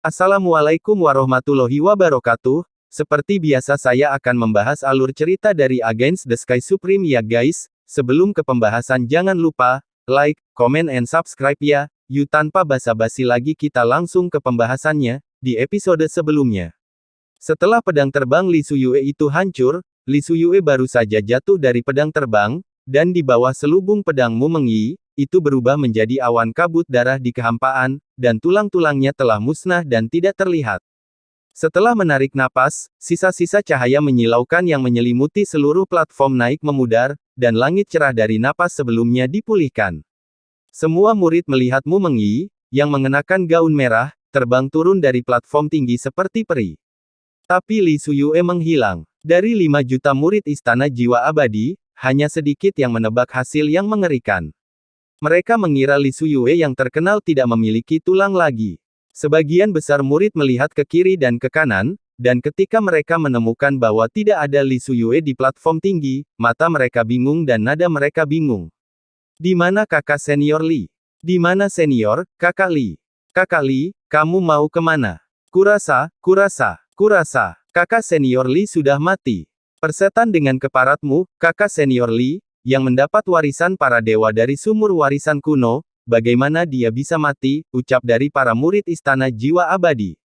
Assalamualaikum warahmatullahi wabarakatuh. Seperti biasa saya akan membahas alur cerita dari Against the Sky Supreme ya guys. Sebelum ke pembahasan jangan lupa, like, comment and subscribe ya. Yuk tanpa basa-basi lagi kita langsung ke pembahasannya, di episode sebelumnya. Setelah pedang terbang Li Suyue itu hancur, Li Suyue baru saja jatuh dari pedang terbang, dan di bawah selubung pedang Mu Mengyi, itu berubah menjadi awan kabut darah di kehampaan, dan tulang-tulangnya telah musnah dan tidak terlihat. Setelah menarik napas, sisa-sisa cahaya menyilaukan yang menyelimuti seluruh platform naik memudar, dan langit cerah dari napas sebelumnya dipulihkan. Semua murid melihat Mu Mengyi, yang mengenakan gaun merah, terbang turun dari platform tinggi seperti peri. Tapi Li Suyue menghilang. Dari 5 juta murid Istana Jiwa Abadi, hanya sedikit yang menebak hasil yang mengerikan. Mereka mengira Li Suyue yang terkenal tidak memiliki tulang lagi. Sebagian besar murid melihat ke kiri dan ke kanan, dan ketika mereka menemukan bahwa tidak ada Li Suyue di platform tinggi, mata mereka bingung dan nada mereka bingung. Di mana kakak senior Li? Di mana senior, kakak Li? Kakak Li, kamu mau kemana? Kurasa, kakak senior Li sudah mati. Persetan dengan keparatmu, kakak senior Li, yang mendapat warisan para dewa dari sumur warisan kuno, bagaimana dia bisa mati, ucap dari para murid Istana Jiwa Abadi.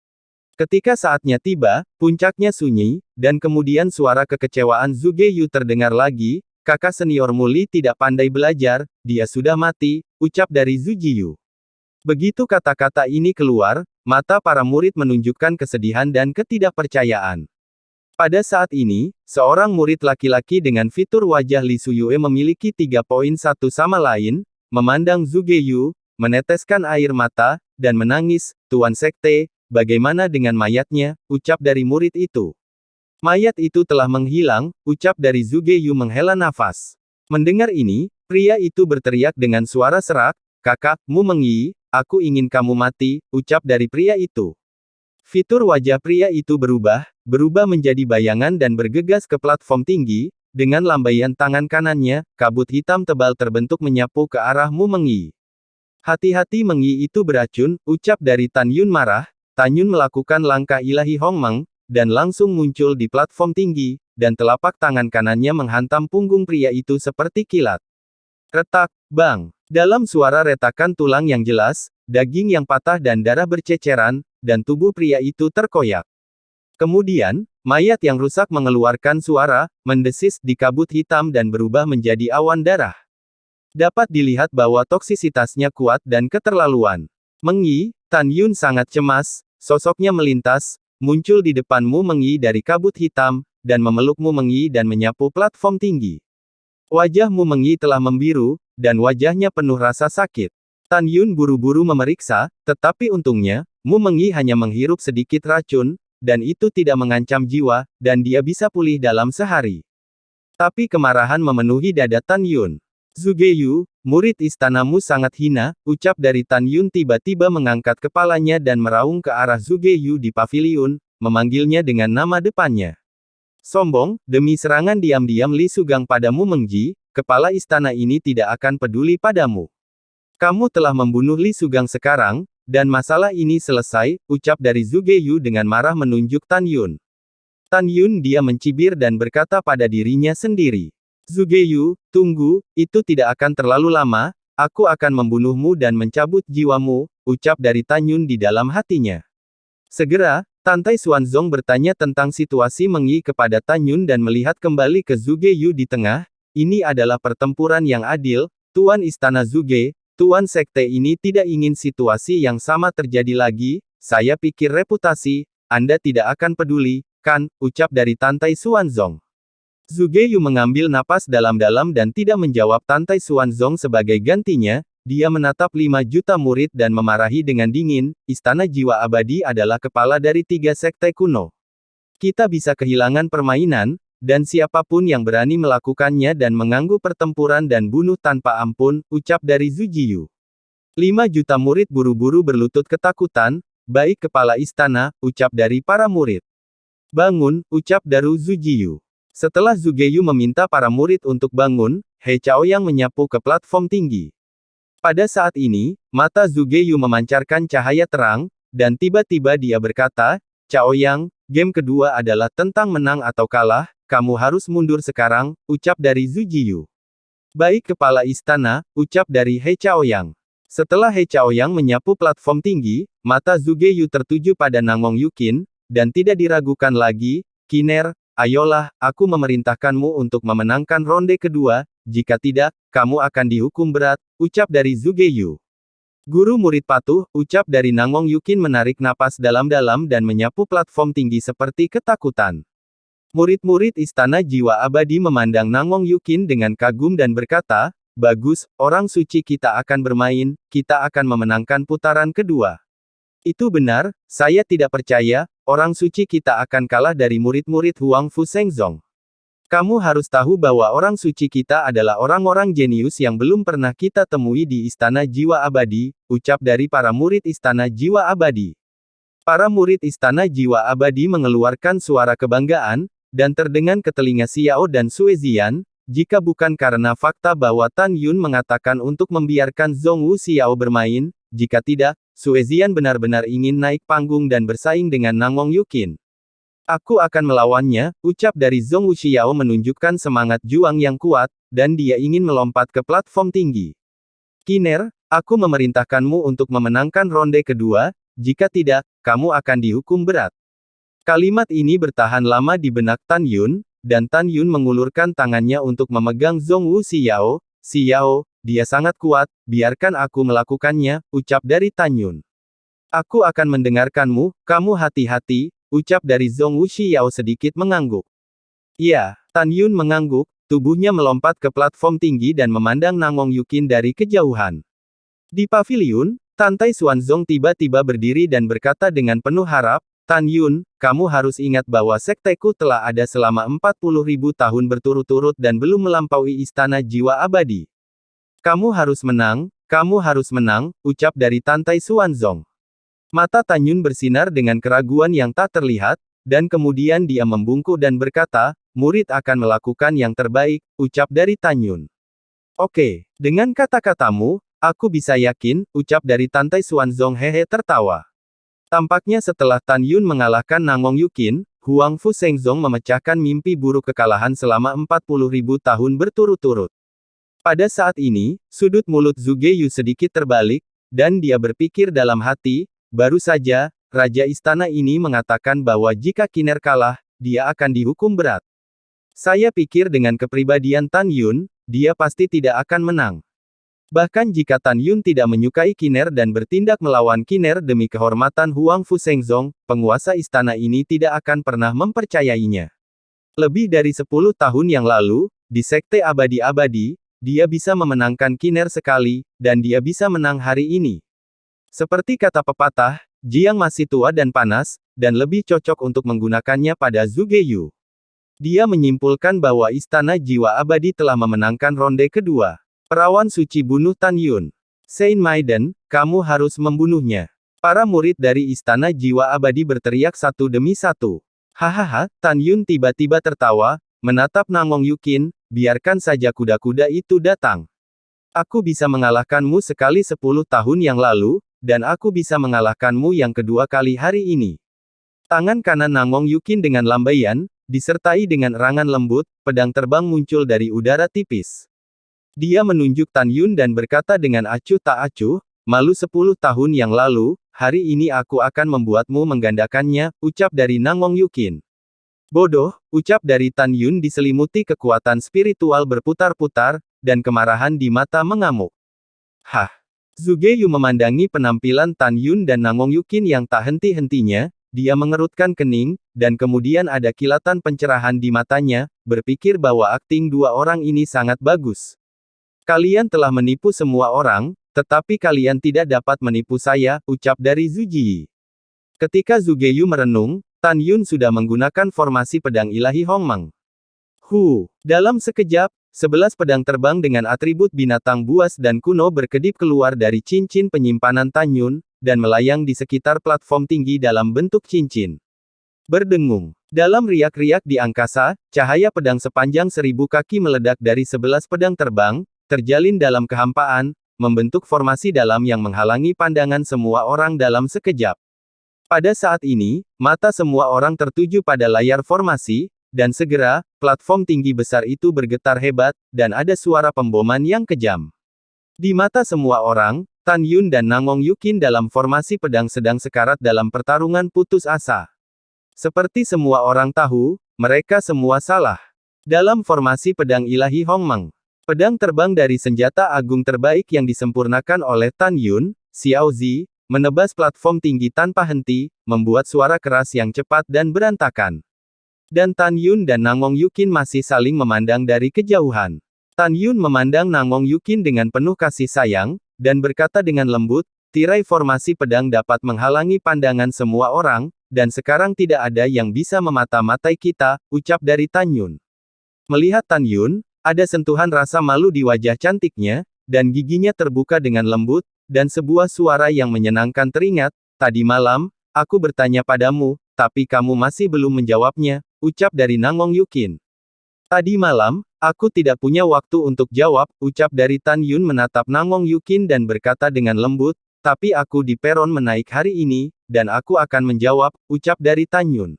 Ketika saatnya tiba, puncaknya sunyi, dan kemudian suara kekecewaan Zhuge Yu terdengar lagi, kakak senior Li tidak pandai belajar, dia sudah mati, ucap dari Zhu Jiyu. Begitu kata-kata ini keluar, mata para murid menunjukkan kesedihan dan ketidakpercayaan. Pada saat ini, seorang murid laki-laki dengan fitur wajah Li Suyue memiliki 3 poin satu sama lain, memandang Zhuge Yu, meneteskan air mata, dan menangis, Tuan Sekte, bagaimana dengan mayatnya, ucap dari murid itu. Mayat itu telah menghilang, ucap dari Zhuge Yu menghela nafas. Mendengar ini, pria itu berteriak dengan suara serak, kakak, Mu Mengyi, aku ingin kamu mati, ucap dari pria itu. Fitur wajah pria itu berubah menjadi bayangan dan bergegas ke platform tinggi, dengan lambaian tangan kanannya, kabut hitam tebal terbentuk menyapu ke arah Mu Mengyi. Hati-hati Mengyi itu beracun, ucap dari Tan Yun marah. Tan Yun melakukan langkah ilahi Hongmeng, dan langsung muncul di platform tinggi, dan telapak tangan kanannya menghantam punggung pria itu seperti kilat. Retak, bang. Dalam suara retakan tulang yang jelas, daging yang patah dan darah berceceran, dan tubuh pria itu terkoyak. Kemudian, mayat yang rusak mengeluarkan suara, mendesis di kabut hitam dan berubah menjadi awan darah. Dapat dilihat bahwa toksisitasnya kuat dan keterlaluan. Mengyi, Tan Yun sangat cemas, sosoknya melintas, muncul di depan Mu Mengyi dari kabut hitam, dan memeluk Mu Mengyi dan menyapu platform tinggi. Wajah Mu Mengyi telah membiru, dan wajahnya penuh rasa sakit. Tan Yun buru-buru memeriksa, tetapi untungnya, Mu Mengyi hanya menghirup sedikit racun, dan itu tidak mengancam jiwa, dan dia bisa pulih dalam sehari. Tapi kemarahan memenuhi dada Tan Yun. Zhuge Yu, murid istanamu sangat hina, ucap dari Tan Yun tiba-tiba mengangkat kepalanya dan meraung ke arah Zhuge Yu di paviliun, memanggilnya dengan nama depannya. Sombong, demi serangan diam-diam Li Sugang pada Mu Mengyi, kepala istana ini tidak akan peduli padamu. Kamu telah membunuh Li Sugang sekarang, dan masalah ini selesai, ucap dari Zhuge Yu dengan marah menunjuk Tan Yun. Tan Yun dia mencibir dan berkata pada dirinya sendiri. Zhuge Yu, tunggu, itu tidak akan terlalu lama, aku akan membunuhmu dan mencabut jiwamu, ucap dari Tan Yun di dalam hatinya. Segera, Tantai Xuanzong bertanya tentang situasi Mengyi kepada Tan Yun dan melihat kembali ke Zhuge Yu di tengah, ini adalah pertempuran yang adil, Tuan Istana Zhuge, Tuan Sekte ini tidak ingin situasi yang sama terjadi lagi, saya pikir reputasi, Anda tidak akan peduli, kan, ucap dari Tantai Xuanzong. Zhuge Yu mengambil napas dalam-dalam dan tidak menjawab Tantai Xuanzong sebagai gantinya, dia menatap 5 juta murid dan memarahi dengan dingin, Istana Jiwa Abadi adalah kepala dari 3 sekte kuno. Kita bisa kehilangan permainan, dan siapapun yang berani melakukannya dan mengganggu pertempuran dan bunuh tanpa ampun, ucap dari Zhu Jiyu. 5 juta murid buru-buru berlutut ketakutan, baik kepala istana, ucap dari para murid. Bangun, ucap dari Zhu Jiyu. Setelah Zhuge Yu meminta para murid untuk bangun, He Chaoyang menyapu ke platform tinggi. Pada saat ini, mata Zhuge Yu memancarkan cahaya terang, dan tiba-tiba dia berkata, Chaoyang, game kedua adalah tentang menang atau kalah, kamu harus mundur sekarang, ucap dari Zhu Jiyu. Baik kepala istana, ucap dari He Chaoyang. Setelah He Chaoyang menyapu platform tinggi, mata Zhu Geyu tertuju pada Nangong Yukin, dan tidak diragukan lagi, Kiner, ayolah, aku memerintahkanmu untuk memenangkan ronde kedua, jika tidak, kamu akan dihukum berat, ucap dari Zhu Geyu. Guru murid patuh, ucap dari Nangong Yukin menarik napas dalam-dalam dan menyapu platform tinggi seperti ketakutan. Murid-murid Istana Jiwa Abadi memandang Nangong Yukin dengan kagum dan berkata, bagus, orang suci kita akan bermain, kita akan memenangkan putaran kedua. Itu benar, saya tidak percaya, orang suci kita akan kalah dari murid-murid Huang Fu Shengzong. Kamu harus tahu bahwa orang suci kita adalah orang-orang jenius yang belum pernah kita temui di Istana Jiwa Abadi, ucap dari para murid Istana Jiwa Abadi. Para murid Istana Jiwa Abadi mengeluarkan suara kebanggaan, dan terdengar ke telinga Xiao dan Sue Zian, jika bukan karena fakta bahwa Tan Yun mengatakan untuk membiarkan Zhongwu Xiao bermain, jika tidak, Sue Zian benar-benar ingin naik panggung dan bersaing dengan Nangong Yukin. Aku akan melawannya, ucap dari Zhongwu Xiao menunjukkan semangat juang yang kuat, dan dia ingin melompat ke platform tinggi. Kiner, aku memerintahkanmu untuk memenangkan ronde kedua, jika tidak, kamu akan dihukum berat. Kalimat ini bertahan lama di benak Tan Yun, dan Tan Yun mengulurkan tangannya untuk memegang Zhongwu Xiao. Xiao, dia sangat kuat, biarkan aku melakukannya, ucap dari Tan Yun. Aku akan mendengarkanmu, kamu hati-hati, ucap dari Zhongwu Xiao sedikit mengangguk. Iya, Tan Yun mengangguk, tubuhnya melompat ke platform tinggi dan memandang Nangong Yukin dari kejauhan. Di paviliun, Tan Tai Xuanzong tiba-tiba berdiri dan berkata dengan penuh harap, Tan Yun, kamu harus ingat bahwa sekteku telah ada selama 40.000 tahun berturut-turut dan belum melampaui Istana Jiwa Abadi. Kamu harus menang, ucap dari Tan Tai Xuanzong. Mata Tan Yun bersinar dengan keraguan yang tak terlihat, dan kemudian dia membungkuk dan berkata, murid akan melakukan yang terbaik, ucap dari Tan Yun. Oke, dengan kata-katamu, aku bisa yakin, ucap dari Tan Tai Xuanzong hehe tertawa. Tampaknya setelah Tan Yun mengalahkan Nangong Yukin, Huang Fu Shengzong memecahkan mimpi buruk kekalahan selama 40.000 tahun berturut-turut. Pada saat ini, sudut mulut Zhu Geyu sedikit terbalik, dan dia berpikir dalam hati, baru saja, Raja Istana ini mengatakan bahwa jika Kiner kalah, dia akan dihukum berat. Saya pikir dengan kepribadian Tan Yun, dia pasti tidak akan menang. Bahkan jika Tan Yun tidak menyukai Kiner dan bertindak melawan Kiner demi kehormatan Huang Fu Shengzong, penguasa istana ini tidak akan pernah mempercayainya. Lebih dari 10 tahun yang lalu, di Sekte Abadi-Abadi, dia bisa memenangkan Kiner sekali, dan dia bisa menang hari ini. Seperti kata pepatah, Jiang masih tua dan panas, dan lebih cocok untuk menggunakannya pada Zhu Geyu. Dia menyimpulkan bahwa Istana Jiwa Abadi telah memenangkan ronde kedua. Perawan suci bunuh Tan Yun. Saint Maiden, kamu harus membunuhnya. Para murid dari Istana Jiwa Abadi berteriak satu demi satu. Hahaha, Tan Yun tiba-tiba tertawa, menatap Nangong Yukin, biarkan saja kuda-kuda itu datang. Aku bisa mengalahkanmu sekali 10 tahun yang lalu, dan aku bisa mengalahkanmu yang kedua kali hari ini. Tangan kanan Nangong Yukin dengan lambaian, disertai dengan erangan lembut, pedang terbang muncul dari udara tipis. Dia menunjuk Tan Yun dan berkata dengan acuh tak acuh, malu 10 tahun yang lalu, hari ini aku akan membuatmu menggandakannya, ucap dari Nangong Yukin. Bodoh, ucap dari Tan Yun diselimuti kekuatan spiritual berputar-putar, dan kemarahan di mata mengamuk. Hah! Zhu Geyu memandangi penampilan Tan Yun dan Nangong Yukin yang tak henti-hentinya, dia mengerutkan kening, dan kemudian ada kilatan pencerahan di matanya, berpikir bahwa akting dua orang ini sangat bagus. Kalian telah menipu semua orang, tetapi kalian tidak dapat menipu saya, ucap dari Zhu Ji. Ketika Zhu Geyu merenung, Tan Yun sudah menggunakan formasi pedang ilahi Hongmeng. Dalam sekejap, 11 pedang terbang dengan atribut binatang buas dan kuno berkedip keluar dari cincin penyimpanan Tan Yun, dan melayang di sekitar platform tinggi dalam bentuk cincin. Berdengung. Dalam riak-riak di angkasa, cahaya pedang sepanjang 1000 kaki meledak dari 11 pedang terbang, terjalin dalam kehampaan, membentuk formasi dalam yang menghalangi pandangan semua orang dalam sekejap. Pada saat ini, mata semua orang tertuju pada layar formasi, dan segera, platform tinggi besar itu bergetar hebat, dan ada suara pemboman yang kejam. Di mata semua orang, Tan Yun dan Nangong Yukin dalam formasi pedang sedang sekarat dalam pertarungan putus asa. Seperti semua orang tahu, mereka semua salah. Dalam formasi pedang ilahi Hongmeng, pedang terbang dari senjata agung terbaik yang disempurnakan oleh Tan Yun, Xiao Zi, menebas platform tinggi tanpa henti, membuat suara keras yang cepat dan berantakan. Dan Tan Yun dan Nangong Yukin masih saling memandang dari kejauhan. Tan Yun memandang Nangong Yukin dengan penuh kasih sayang, dan berkata dengan lembut, tirai formasi pedang dapat menghalangi pandangan semua orang, dan sekarang tidak ada yang bisa memata-matai kita, ucap dari Tan Yun. Melihat Tan Yun, ada sentuhan rasa malu di wajah cantiknya, dan giginya terbuka dengan lembut, dan sebuah suara yang menyenangkan teringat, tadi malam, aku bertanya padamu, tapi kamu masih belum menjawabnya, ucap dari Nangong Yukin. Tadi malam, aku tidak punya waktu untuk jawab, ucap dari Tan Yun menatap Nangong Yukin dan berkata dengan lembut, tapi aku di peron menaik hari ini, dan aku akan menjawab, ucap dari Tan Yun.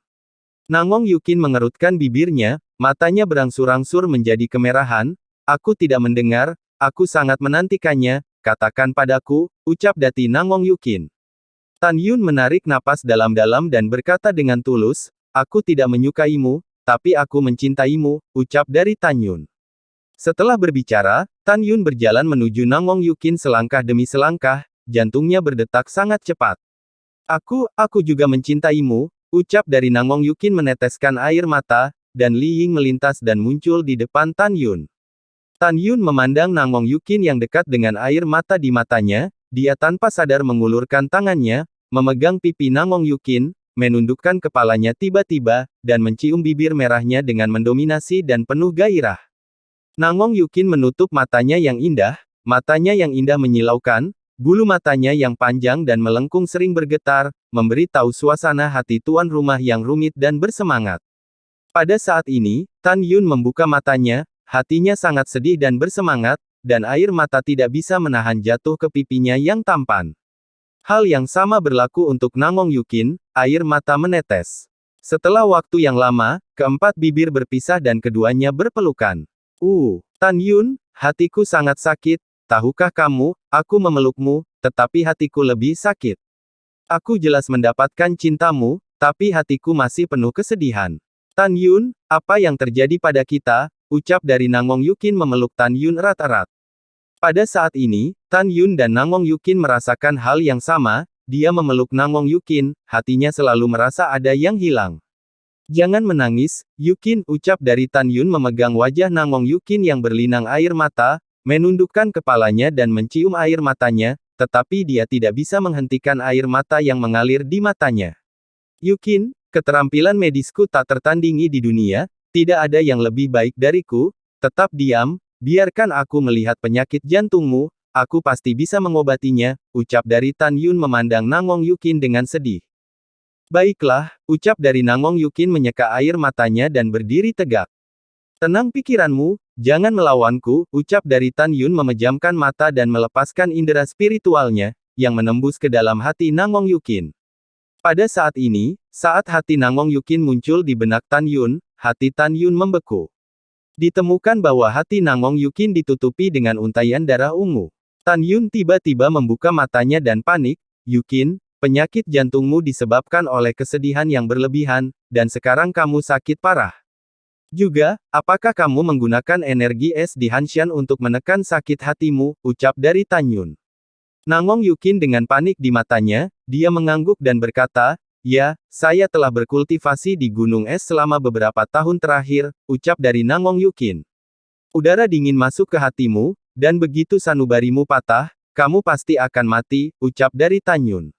Nangong Yukin mengerutkan bibirnya, matanya berangsur-angsur menjadi kemerahan, aku tidak mendengar, aku sangat menantikannya, katakan padaku, ucap dari Nangong Yukin. Tan Yun menarik napas dalam-dalam dan berkata dengan tulus, aku tidak menyukaimu, tapi aku mencintaimu, ucap dari Tan Yun. Setelah berbicara, Tan Yun berjalan menuju Nangong Yukin selangkah demi selangkah, jantungnya berdetak sangat cepat. Aku juga mencintaimu, ucap dari Nangong Yukin meneteskan air mata, dan Li Ying melintas dan muncul di depan Tan Yun. Tan Yun memandang Nangong Yukin yang dekat dengan air mata di matanya, dia tanpa sadar mengulurkan tangannya, memegang pipi Nangong Yukin, menundukkan kepalanya tiba-tiba, dan mencium bibir merahnya dengan mendominasi dan penuh gairah. Nangong Yukin menutup matanya yang indah menyilaukan, bulu matanya yang panjang dan melengkung sering bergetar, memberi tahu suasana hati tuan rumah yang rumit dan bersemangat. Pada saat ini, Tan Yun membuka matanya, hatinya sangat sedih dan bersemangat, dan air mata tidak bisa menahan jatuh ke pipinya yang tampan. Hal yang sama berlaku untuk Nangong Yukin, air mata menetes. Setelah waktu yang lama, keempat bibir berpisah dan keduanya berpelukan. Tan Yun, hatiku sangat sakit, tahukah kamu, aku memelukmu, tetapi hatiku lebih sakit. Aku jelas mendapatkan cintamu, tapi hatiku masih penuh kesedihan. Tan Yun, apa yang terjadi pada kita, ucap dari Nangong Yukin memeluk Tan Yun erat-erat. Pada saat ini, Tan Yun dan Nangong Yukin merasakan hal yang sama, dia memeluk Nangong Yukin, hatinya selalu merasa ada yang hilang. Jangan menangis, Yukin, ucap dari Tan Yun memegang wajah Nangong Yukin yang berlinang air mata, menundukkan kepalanya dan mencium air matanya, tetapi dia tidak bisa menghentikan air mata yang mengalir di matanya. Yukin, keterampilan medisku tak tertandingi di dunia, tidak ada yang lebih baik dariku, tetap diam, biarkan aku melihat penyakit jantungmu, aku pasti bisa mengobatinya, ucap dari Tan Yun memandang Nangong Yukin dengan sedih. Baiklah, ucap dari Nangong Yukin menyeka air matanya dan berdiri tegak. Tenang pikiranmu, jangan melawanku, ucap dari Tan Yun memejamkan mata dan melepaskan indera spiritualnya, yang menembus ke dalam hati Nangong Yukin. Pada saat ini, saat hati Nangong Yukin muncul di benak Tan Yun, hati Tan Yun membeku. Ditemukan bahwa hati Nangong Yukin ditutupi dengan untaian darah ungu. Tan Yun tiba-tiba membuka matanya dan panik, Yukin, penyakit jantungmu disebabkan oleh kesedihan yang berlebihan, dan sekarang kamu sakit parah. Juga, apakah kamu menggunakan energi es di Hanshan untuk menekan sakit hatimu, ucap dari Tan Yun. Nangong Yukin dengan panik di matanya, dia mengangguk dan berkata, ya, saya telah berkultivasi di gunung es selama beberapa tahun terakhir, ucap dari Nangong Yukin. Udara dingin masuk ke hatimu, dan begitu sanubarimu patah, kamu pasti akan mati, ucap dari Tan Yun.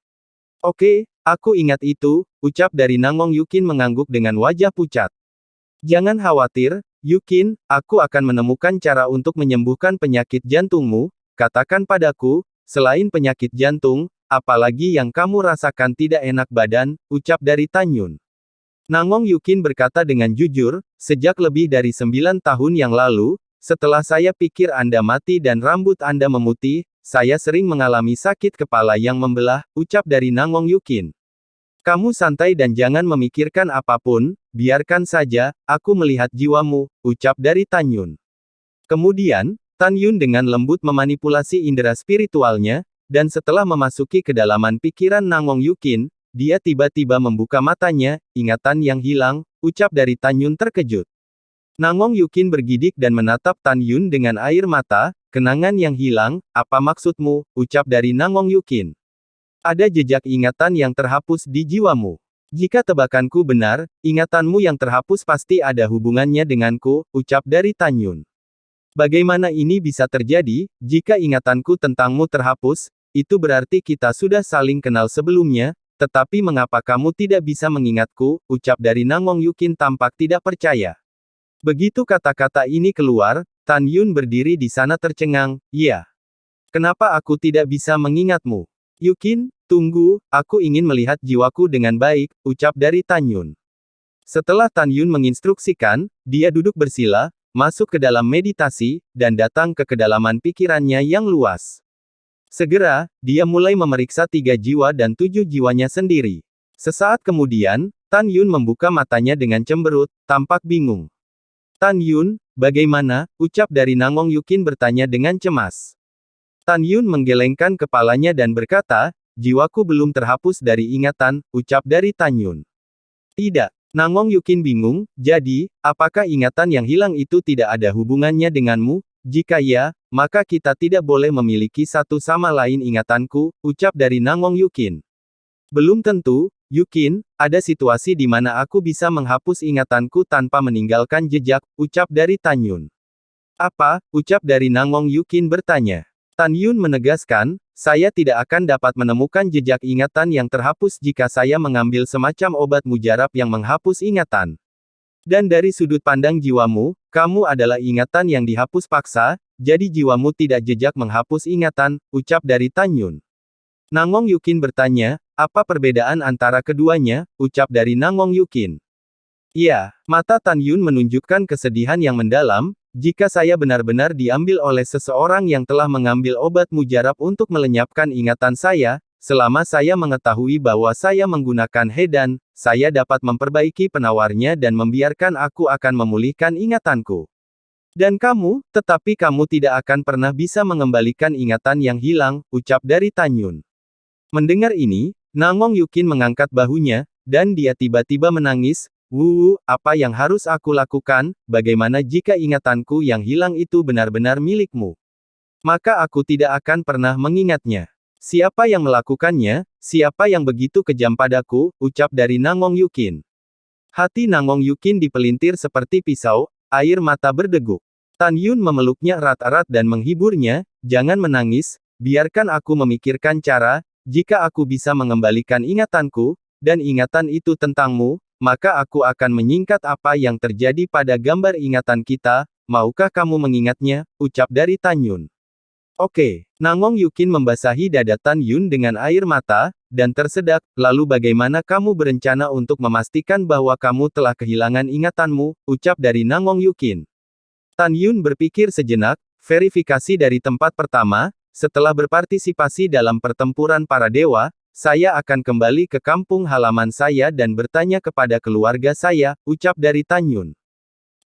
Oke, aku ingat itu, ucap dari Nangong Yukin mengangguk dengan wajah pucat. Jangan khawatir, Yukin, aku akan menemukan cara untuk menyembuhkan penyakit jantungmu, katakan padaku, selain penyakit jantung, apalagi yang kamu rasakan tidak enak badan, ucap dari Tan Yun. Nangong Yukin berkata dengan jujur, sejak lebih dari 9 tahun yang lalu, setelah saya pikir Anda mati dan rambut Anda memutih, saya sering mengalami sakit kepala yang membelah, ucap dari Nangong Yukin. Kamu santai dan jangan memikirkan apapun, biarkan saja, aku melihat jiwamu, ucap dari Tan Yun. Kemudian, Tan Yun dengan lembut memanipulasi indera spiritualnya, dan setelah memasuki kedalaman pikiran Nangong Yukin, dia tiba-tiba membuka matanya, ingatan yang hilang, ucap dari Tan Yun terkejut. Nangong Yukin bergidik dan menatap Tan Yun dengan air mata, kenangan yang hilang, apa maksudmu, ucap dari Nangong Yukin. Ada jejak ingatan yang terhapus di jiwamu. Jika tebakanku benar, ingatanmu yang terhapus pasti ada hubungannya denganku, ucap dari Tan Yun. Bagaimana ini bisa terjadi, jika ingatanku tentangmu terhapus, itu berarti kita sudah saling kenal sebelumnya, tetapi mengapa kamu tidak bisa mengingatku, ucap dari Nangong Yukin tampak tidak percaya. Begitu kata-kata ini keluar, Tan Yun berdiri di sana tercengang, iya. Kenapa aku tidak bisa mengingatmu? Yukin, tunggu, aku ingin melihat jiwaku dengan baik, ucap dari Tan Yun. Setelah Tan Yun menginstruksikan, dia duduk bersila, masuk ke dalam meditasi, dan datang ke kedalaman pikirannya yang luas. Segera, dia mulai memeriksa 3 jiwa dan 7 jiwanya sendiri. Sesaat kemudian, Tan Yun membuka matanya dengan cemberut, tampak bingung. Tan Yun, bagaimana, ucap dari Nangong Yukin bertanya dengan cemas. Tan Yun menggelengkan kepalanya dan berkata, jiwaku belum terhapus dari ingatan, ucap dari Tan Yun. Tidak. Nangong Yukin bingung, jadi, apakah ingatan yang hilang itu tidak ada hubungannya denganmu? Jika iya, maka kita tidak boleh memiliki satu sama lain ingatanku, ucap dari Nangong Yukin. Belum tentu, Yukin, ada situasi di mana aku bisa menghapus ingatanku tanpa meninggalkan jejak, ucap dari Tan Yun. Apa, ucap dari Nangong Yukin bertanya. Tan Yun menegaskan, saya tidak akan dapat menemukan jejak ingatan yang terhapus jika saya mengambil semacam obat mujarab yang menghapus ingatan. Dan dari sudut pandang jiwamu, kamu adalah ingatan yang dihapus paksa, jadi jiwamu tidak jejak menghapus ingatan, ucap dari Tan Yun. Nangong Yukin bertanya, apa perbedaan antara keduanya, ucap dari Nangong Yukin. Iya, mata Tan Yun menunjukkan kesedihan yang mendalam, jika saya benar-benar diambil oleh seseorang yang telah mengambil obat mujarab untuk melenyapkan ingatan saya, selama saya mengetahui bahwa saya menggunakan Hedan, saya dapat memperbaiki penawarnya dan membiarkan aku akan memulihkan ingatanku. Dan kamu, tetapi kamu tidak akan pernah bisa mengembalikan ingatan yang hilang, ucap dari Tan Yun. Mendengar ini, Nangong Yukin mengangkat bahunya, dan dia tiba-tiba menangis, apa yang harus aku lakukan, bagaimana jika ingatanku yang hilang itu benar-benar milikmu? Maka aku tidak akan pernah mengingatnya. Siapa yang melakukannya, siapa yang begitu kejam padaku, ucap dari Nangong Yukin. Hati Nangong Yukin dipelintir seperti pisau, air mata berdeguk. Tan Yun memeluknya erat-erat dan menghiburnya, jangan menangis, biarkan aku memikirkan cara, jika aku bisa mengembalikan ingatanku, dan ingatan itu tentangmu, maka aku akan menyingkat apa yang terjadi pada gambar ingatan kita, maukah kamu mengingatnya, ucap dari Tan Yun. Oke, Nangong Yukin membasahi dada Tan Yun dengan air mata, dan tersedak, lalu bagaimana kamu berencana untuk memastikan bahwa kamu telah kehilangan ingatanmu, ucap dari Nangong Yukin. Tan Yun berpikir sejenak, verifikasi dari tempat pertama, setelah berpartisipasi dalam pertempuran para dewa, saya akan kembali ke kampung halaman saya dan bertanya kepada keluarga saya, ucap dari Tan Yun.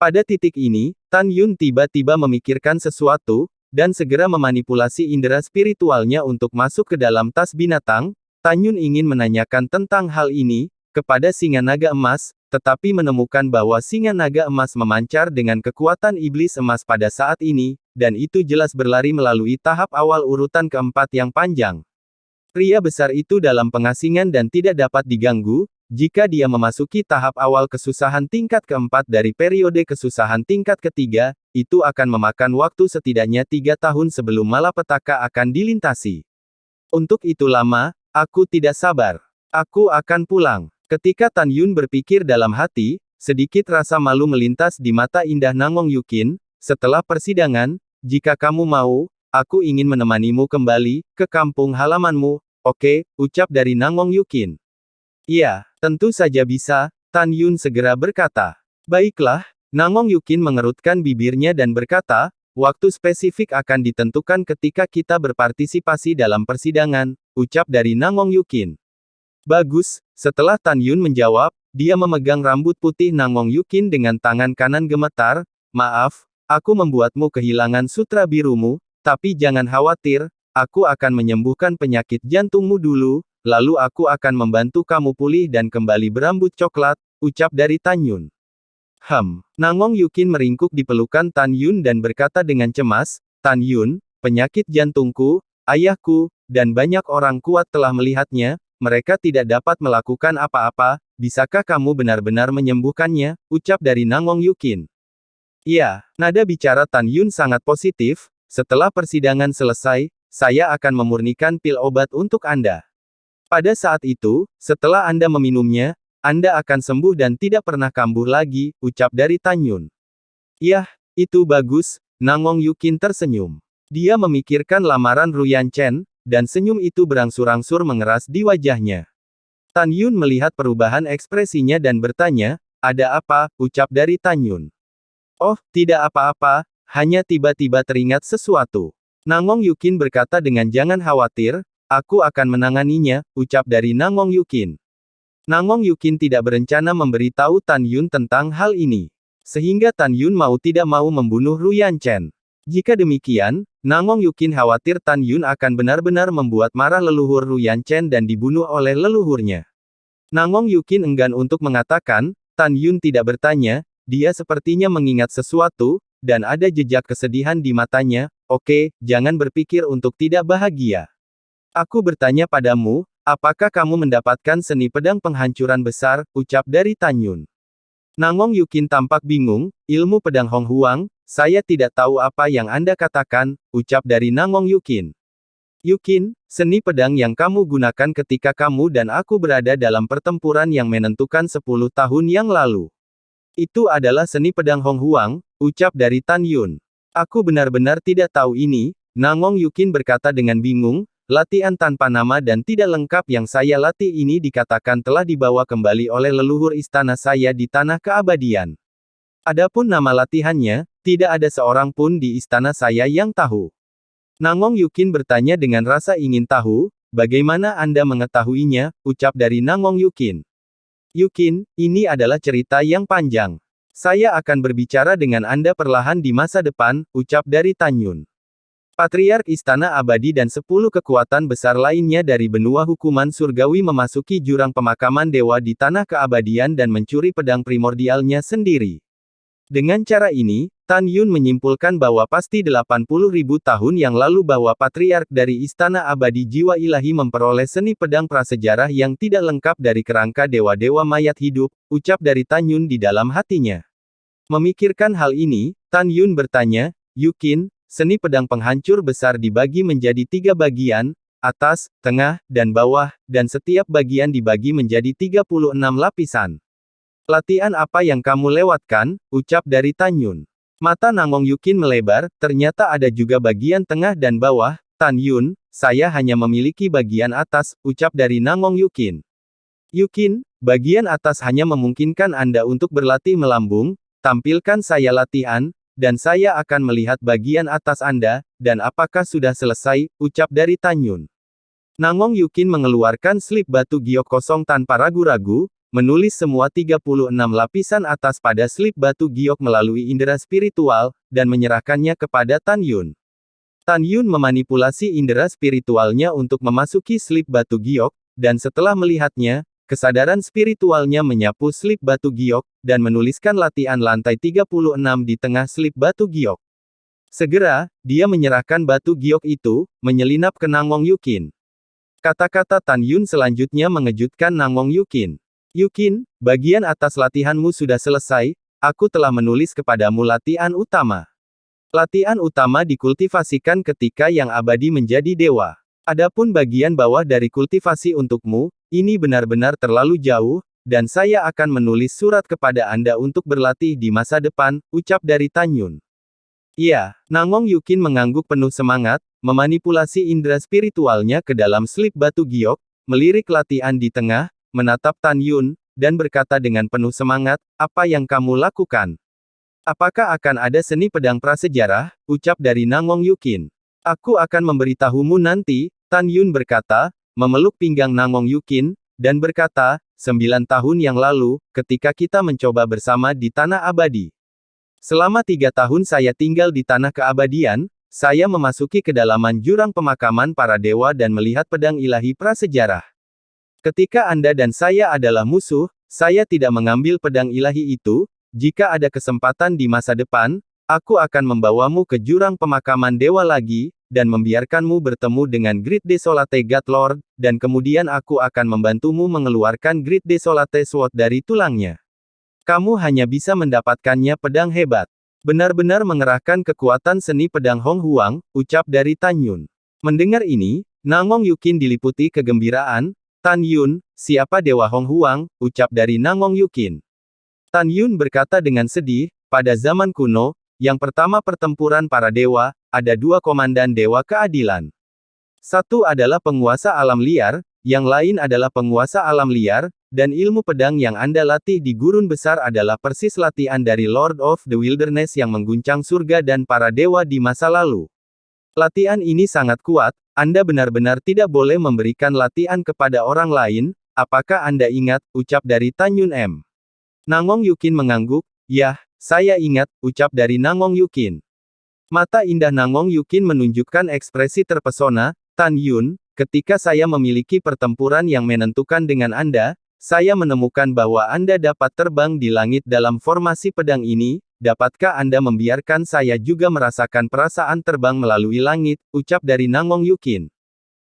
Pada titik ini, Tan Yun tiba-tiba memikirkan sesuatu, dan segera memanipulasi indera spiritualnya untuk masuk ke dalam tas binatang. Tan Yun ingin menanyakan tentang hal ini, kepada singa naga emas, tetapi menemukan bahwa singa naga emas memancar dengan kekuatan iblis emas pada saat ini, dan itu jelas berlari melalui tahap awal urutan keempat yang panjang. Pria besar itu dalam pengasingan dan tidak dapat diganggu, jika dia memasuki tahap awal kesusahan tingkat keempat dari periode kesusahan tingkat ketiga, itu akan memakan waktu setidaknya 3 tahun sebelum malapetaka akan dilintasi. Untuk itu lama, aku tidak sabar. Aku akan pulang. Ketika Tan Yun berpikir dalam hati, sedikit rasa malu melintas di mata indah Nangong Yukin. Setelah persidangan, jika kamu mau, aku ingin menemanimu kembali ke kampung halamanmu. Oke, ucap dari Nangong Yukin. Iya, tentu saja bisa, Tan Yun segera berkata. Baiklah, Nangong Yukin mengerutkan bibirnya dan berkata, waktu spesifik akan ditentukan ketika kita berpartisipasi dalam persidangan, ucap dari Nangong Yukin. Bagus, Setelah Tan Yun menjawab, dia memegang rambut putih Nangong Yukin dengan tangan kanan gemetar. Maaf, aku membuatmu kehilangan sutra birumu, tapi jangan khawatir, aku akan menyembuhkan penyakit jantungmu dulu, lalu aku akan membantu kamu pulih dan kembali berambut coklat, ucap dari Tan Yun. Nangong Yukin meringkuk di pelukan Tan Yun dan berkata dengan cemas, Tan Yun, penyakit jantungku, ayahku, dan banyak orang kuat telah melihatnya, mereka tidak dapat melakukan apa-apa, bisakah kamu benar-benar menyembuhkannya, ucap dari Nangong Yukin. Iya, nada bicara Tan Yun sangat positif, setelah persidangan selesai, saya akan memurnikan pil obat untuk Anda. Pada saat itu, setelah Anda meminumnya, Anda akan sembuh dan tidak pernah kambuh lagi, ucap dari Tan Yun. Yah, itu bagus, Nangong Yukin tersenyum. Dia memikirkan lamaran Ruyan Chen, dan senyum itu berangsur-angsur mengeras di wajahnya. Tan Yun melihat perubahan ekspresinya dan bertanya, ada apa, ucap dari Tan Yun. Oh, tidak apa-apa, hanya tiba-tiba teringat sesuatu. Nangong Yukin berkata dengan jangan khawatir, aku akan menanganinya, ucap dari Nangong Yukin. Nangong Yukin tidak berencana memberitahu Tan Yun tentang hal ini. Sehingga Tan Yun mau tidak mau membunuh Ruyan Chen. Jika demikian, Nangong Yukin khawatir Tan Yun akan benar-benar membuat marah leluhur Ruyan Chen dan dibunuh oleh leluhurnya. Nangong Yukin enggan untuk mengatakan, Tan Yun tidak bertanya, dia sepertinya mengingat sesuatu, dan ada jejak kesedihan di matanya, oke, jangan berpikir untuk tidak bahagia. Aku bertanya padamu, apakah kamu mendapatkan seni pedang penghancuran besar, ucap dari Tan Yun. Nangong Yukin tampak bingung, ilmu pedang Hong Huang, saya tidak tahu apa yang Anda katakan, ucap dari Nangong Yukin. Yukin, seni pedang yang kamu gunakan ketika kamu dan aku berada dalam pertempuran yang menentukan 10 tahun yang lalu. Itu adalah seni pedang Hong Huang, ucap dari Tan Yun. Aku benar-benar tidak tahu ini, Nangong Yukin berkata dengan bingung, latihan tanpa nama dan tidak lengkap yang saya latih ini dikatakan telah dibawa kembali oleh leluhur istana saya di tanah keabadian. Adapun nama latihannya, tidak ada seorang pun di istana saya yang tahu. Nangong Yukin bertanya dengan rasa ingin tahu, bagaimana Anda mengetahuinya, ucap dari Nangong Yukin. Yukin, ini adalah cerita yang panjang. Saya akan berbicara dengan Anda perlahan di masa depan, ucap dari Tan Yun. Patriark Istana Abadi dan 10 kekuatan besar lainnya dari benua hukuman surgawi memasuki jurang pemakaman dewa di tanah keabadian dan mencuri pedang primordialnya sendiri. Dengan cara ini, Tan Yun menyimpulkan bahwa pasti 80.000 tahun yang lalu bahwa Patriark dari Istana Abadi Jiwa Ilahi memperoleh seni pedang prasejarah yang tidak lengkap dari kerangka dewa-dewa mayat hidup, ucap dari Tan Yun di dalam hatinya. Memikirkan hal ini, Tan Yun bertanya, Yukin, seni pedang penghancur besar dibagi menjadi 3 bagian, atas, tengah, dan bawah, dan setiap bagian dibagi menjadi 36 lapisan. Latihan apa yang kamu lewatkan, ucap dari Tan Yun. Mata Nangong Yukin melebar, ternyata ada juga bagian tengah dan bawah, Tan Yun, saya hanya memiliki bagian atas, ucap dari Nangong Yukin. Yukin, bagian atas hanya memungkinkan Anda untuk berlatih melambung, tampilkan saya latihan, dan saya akan melihat bagian atas Anda, dan apakah sudah selesai, ucap dari Tan Yun. Nangong Yukin mengeluarkan slip batu giok kosong tanpa ragu-ragu, menulis semua 36 lapisan atas pada slip batu giok melalui indera spiritual, dan menyerahkannya kepada Tan Yun. Tan Yun memanipulasi indera spiritualnya untuk memasuki slip batu giok, dan setelah melihatnya, kesadaran spiritualnya menyapu slip batu giok, dan menuliskan latihan lantai 36 di tengah slip batu giok. Segera, dia menyerahkan batu giok itu, menyelinap ke Nangong Yukin. Kata-kata Tan Yun selanjutnya mengejutkan Nangong Yukin. Yukin, bagian atas latihanmu sudah selesai, aku telah menulis kepadamu latihan utama. Latihan utama dikultivasikan ketika yang abadi menjadi dewa. Adapun bagian bawah dari kultivasi untukmu, ini benar-benar terlalu jauh, dan saya akan menulis surat kepada Anda untuk berlatih di masa depan, ucap dari Tan Yun. Iya, Nangong Yukin mengangguk penuh semangat, memanipulasi indera spiritualnya ke dalam slip batu giok, melirik latihan di tengah, menatap Tan Yun, dan berkata dengan penuh semangat, apa yang kamu lakukan? Apakah akan ada seni pedang prasejarah, ucap dari Nangong Yukin. Aku akan memberitahumu nanti, Tan Yun berkata, memeluk pinggang Nangong Yukin, dan berkata, 9 tahun yang lalu, ketika kita mencoba bersama di Tanah Abadi. Selama 3 tahun saya tinggal di Tanah Keabadian, saya memasuki kedalaman jurang pemakaman para dewa dan melihat pedang ilahi prasejarah. Ketika Anda dan saya adalah musuh, saya tidak mengambil pedang ilahi itu. Jika ada kesempatan di masa depan, aku akan membawamu ke jurang pemakaman dewa lagi, dan membiarkanmu bertemu dengan Great Desolate God Lord, dan kemudian aku akan membantumu mengeluarkan Great Desolate Sword dari tulangnya. Kamu hanya bisa mendapatkannya pedang hebat. Benar-benar mengerahkan kekuatan seni pedang Hong Huang, ucap dari Tan Yun. Mendengar ini, Nangong Yukin diliputi kegembiraan. Tan Yun, siapa Dewa Hong Huang, ucap dari Nangong Yukin. Tan Yun berkata dengan sedih, pada zaman kuno, yang pertama pertempuran para dewa, ada 2 komandan Dewa Keadilan. Satu adalah penguasa alam liar, yang lain adalah penguasa alam liar, dan ilmu pedang yang Anda latih di gurun besar adalah persis latihan dari Lord of the Wilderness yang mengguncang surga dan para dewa di masa lalu. Latihan ini sangat kuat, Anda benar-benar tidak boleh memberikan latihan kepada orang lain, apakah Anda ingat, ucap dari Tan Yun M. Nangong Yukin mengangguk, yah, saya ingat, ucap dari Nangong Yukin. Mata indah Nangong Yukin menunjukkan ekspresi terpesona. Tan Yun, ketika saya memiliki pertempuran yang menentukan dengan Anda, saya menemukan bahwa Anda dapat terbang di langit dalam formasi pedang ini. Dapatkah Anda membiarkan saya juga merasakan perasaan terbang melalui langit, ucap dari Nangong Yukin.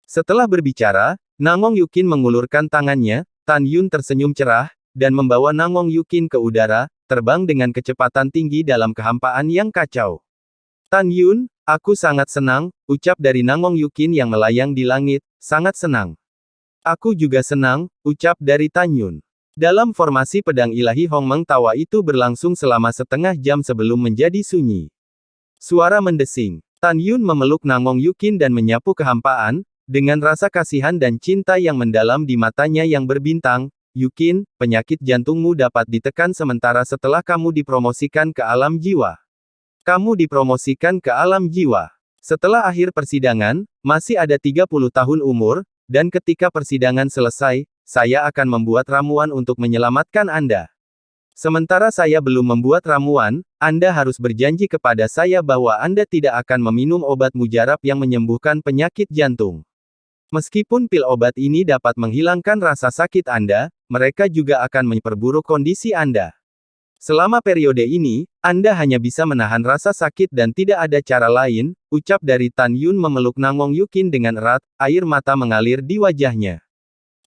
Setelah berbicara, Nangong Yukin mengulurkan tangannya, Tan Yun tersenyum cerah, dan membawa Nangong Yukin ke udara, terbang dengan kecepatan tinggi dalam kehampaan yang kacau. Tan Yun, aku sangat senang, ucap dari Nangong Yukin yang melayang di langit, sangat senang. Aku juga senang, ucap dari Tan Yun. Dalam formasi pedang ilahi Hong Meng tawa itu berlangsung selama setengah jam sebelum menjadi sunyi. Suara mendesing. Tan Yun memeluk Nangong Yukin dan menyapu kehampaan, dengan rasa kasihan dan cinta yang mendalam di matanya yang berbintang. Yukin, penyakit jantungmu dapat ditekan sementara setelah kamu dipromosikan ke alam jiwa. Kamu dipromosikan ke alam jiwa. Setelah akhir persidangan, masih ada 30 tahun umur, dan ketika persidangan selesai, saya akan membuat ramuan untuk menyelamatkan Anda. Sementara saya belum membuat ramuan, Anda harus berjanji kepada saya bahwa Anda tidak akan meminum obat mujarab yang menyembuhkan penyakit jantung. Meskipun pil obat ini dapat menghilangkan rasa sakit Anda, mereka juga akan memperburuk kondisi Anda. Selama periode ini, Anda hanya bisa menahan rasa sakit dan tidak ada cara lain, ucap dari Tan Yun memeluk Nangong Yukin dengan erat, air mata mengalir di wajahnya.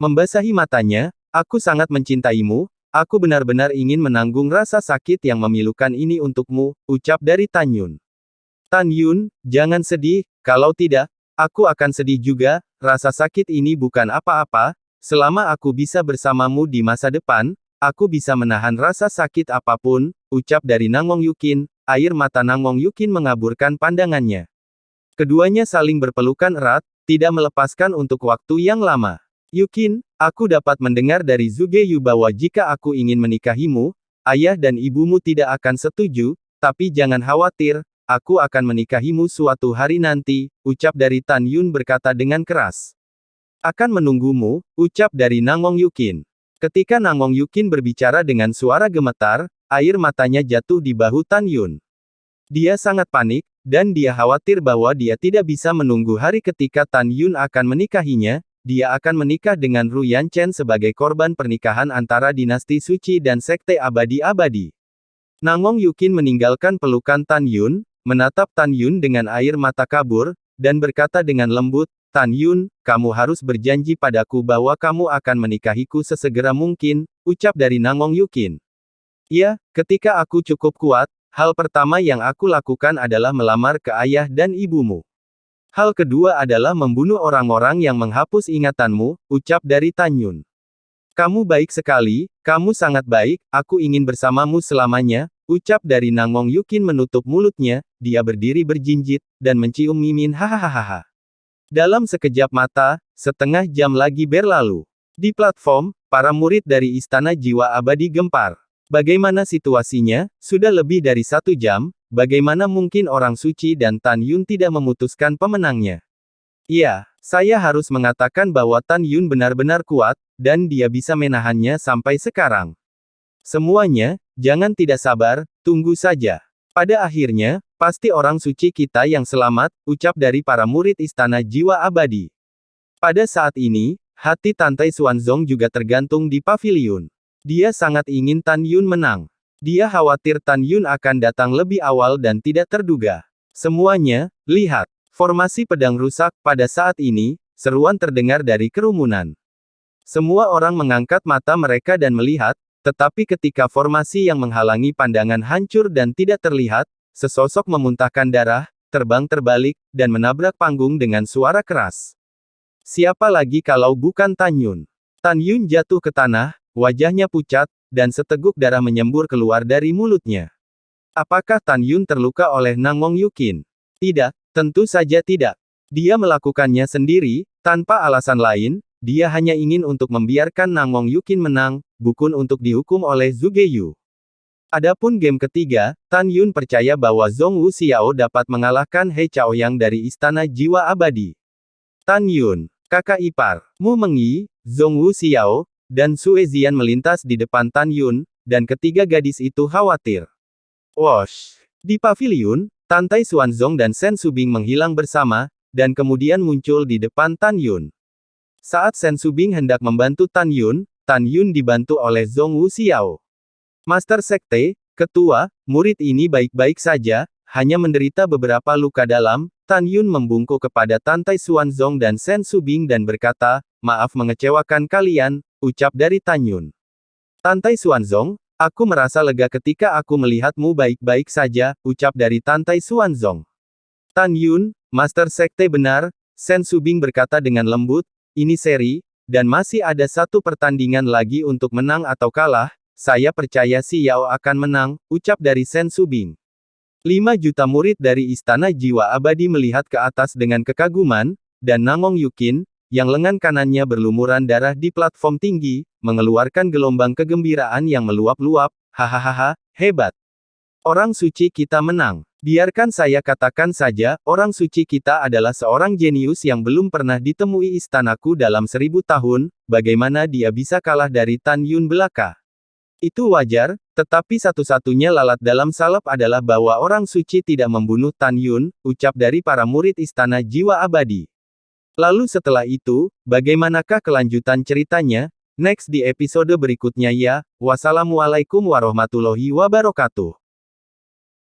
Membasahi matanya, aku sangat mencintaimu, aku benar-benar ingin menanggung rasa sakit yang memilukan ini untukmu, ucap dari Tan Yun. Tan Yun, jangan sedih, kalau tidak, aku akan sedih juga, rasa sakit ini bukan apa-apa, selama aku bisa bersamamu di masa depan, aku bisa menahan rasa sakit apapun, ucap dari Nangong Yukin, air mata Nangong Yukin mengaburkan pandangannya. Keduanya saling berpelukan erat, tidak melepaskan untuk waktu yang lama. Yukin, aku dapat mendengar dari Zhuge Yu bahwa jika aku ingin menikahimu, ayah dan ibumu tidak akan setuju, tapi jangan khawatir, aku akan menikahimu suatu hari nanti, ucap dari Tan Yun berkata dengan keras. Akan menunggumu, ucap dari Nangong Yukin. Ketika Nangong Yukin berbicara dengan suara gemetar, air matanya jatuh di bahu Tan Yun. Dia sangat panik, dan dia khawatir bahwa dia tidak bisa menunggu hari ketika Tan Yun akan menikahinya. Dia akan menikah dengan Ru Yanchen sebagai korban pernikahan antara dinasti suci dan sekte abadi-abadi. Nangong Yukin meninggalkan pelukan Tan Yun, menatap Tan Yun dengan air mata kabur, dan berkata dengan lembut, Tan Yun, kamu harus berjanji padaku bahwa kamu akan menikahiku sesegera mungkin, ucap dari Nangong Yukin. Ya, ketika aku cukup kuat, hal pertama yang aku lakukan adalah melamar ke ayah dan ibumu. Hal kedua adalah membunuh orang-orang yang menghapus ingatanmu, ucap dari Tan Yun. Kamu baik sekali, kamu sangat baik, aku ingin bersamamu selamanya, ucap dari Nangong Yukin menutup mulutnya, dia berdiri berjinjit, dan mencium Mimin hahaha. Dalam sekejap mata, setengah jam lagi berlalu. Di platform, para murid dari Istana Jiwa Abadi gempar. Bagaimana situasinya? Sudah lebih dari 1 jam, bagaimana mungkin orang suci dan Tan Yun tidak memutuskan pemenangnya? Iya, Saya harus mengatakan bahwa Tan Yun benar-benar kuat, dan dia bisa menahannya sampai sekarang. Semuanya, jangan tidak sabar, tunggu saja. Pada akhirnya, pasti orang suci kita yang selamat, ucap dari para murid Istana Jiwa Abadi. Pada saat ini, hati Tantai Xuanzong juga tergantung di paviliun. Dia sangat ingin Tan Yun menang. Dia khawatir Tan Yun akan datang lebih awal dan tidak terduga. Semuanya, lihat. Formasi pedang rusak. Pada saat ini, seruan terdengar dari kerumunan. Semua orang mengangkat mata mereka dan melihat, tetapi ketika formasi yang menghalangi pandangan hancur dan tidak terlihat, sesosok memuntahkan darah, terbang terbalik, dan menabrak panggung dengan suara keras. Siapa lagi kalau bukan Tan Yun? Tan Yun jatuh ke tanah, wajahnya pucat, dan seteguk darah menyembur keluar dari mulutnya. Apakah Tan Yun terluka oleh Nangong Yukin? Tidak, tentu saja tidak. Dia melakukannya sendiri, tanpa alasan lain, dia hanya ingin untuk membiarkan Nangong Yukin menang, bukan untuk dihukum oleh Zhuge Yu. Adapun game ketiga, Tan Yun percaya bahwa Zhong Wu Xiao dapat mengalahkan He Chaoyang dari Istana Jiwa Abadi. Tan Yun, kakak ipar, Mu Mengyi, Zhong Wu Xiao, dan Sue Zian melintas di depan Tan Yun, dan ketiga gadis itu khawatir. Wosh! Di paviliun, Tantai Xuanzong dan Shen Subing menghilang bersama, dan kemudian muncul di depan Tan Yun. Saat Shen Subing hendak membantu Tan Yun dibantu oleh Zhong Wu Xiao. Master Sekte, ketua, murid ini baik-baik saja, hanya menderita beberapa luka dalam. Tan Yun membungkuk kepada Tantai Xuanzong dan Shen Subing dan berkata, maaf mengecewakan kalian, ucap dari Tan Yun. Tantai Xuanzong, aku merasa lega ketika aku melihatmu baik-baik saja, ucap dari Tantai Xuanzong. Tan Yun, Master Sekte benar, Shen Subing berkata dengan lembut, ini seri, dan masih ada satu pertandingan lagi untuk menang atau kalah, saya percaya si Yao akan menang, ucap dari Shen Subing. 5 juta murid dari Istana Jiwa Abadi melihat ke atas dengan kekaguman, dan Nangong Yukin, yang lengan kanannya berlumuran darah di platform tinggi, mengeluarkan gelombang kegembiraan yang meluap-luap, hahaha, hebat. Orang suci kita menang. Biarkan saya katakan saja, orang suci kita adalah seorang jenius yang belum pernah ditemui istanaku dalam 1000 tahun, bagaimana dia bisa kalah dari Tan Yun belaka? Itu wajar, tetapi satu-satunya lalat dalam salep adalah bahwa orang suci tidak membunuh Tan Yun, ucap dari para murid Istana Jiwa Abadi. Lalu setelah itu, bagaimanakah kelanjutan ceritanya? Next di episode berikutnya ya. Wassalamualaikum warahmatullahi wabarakatuh.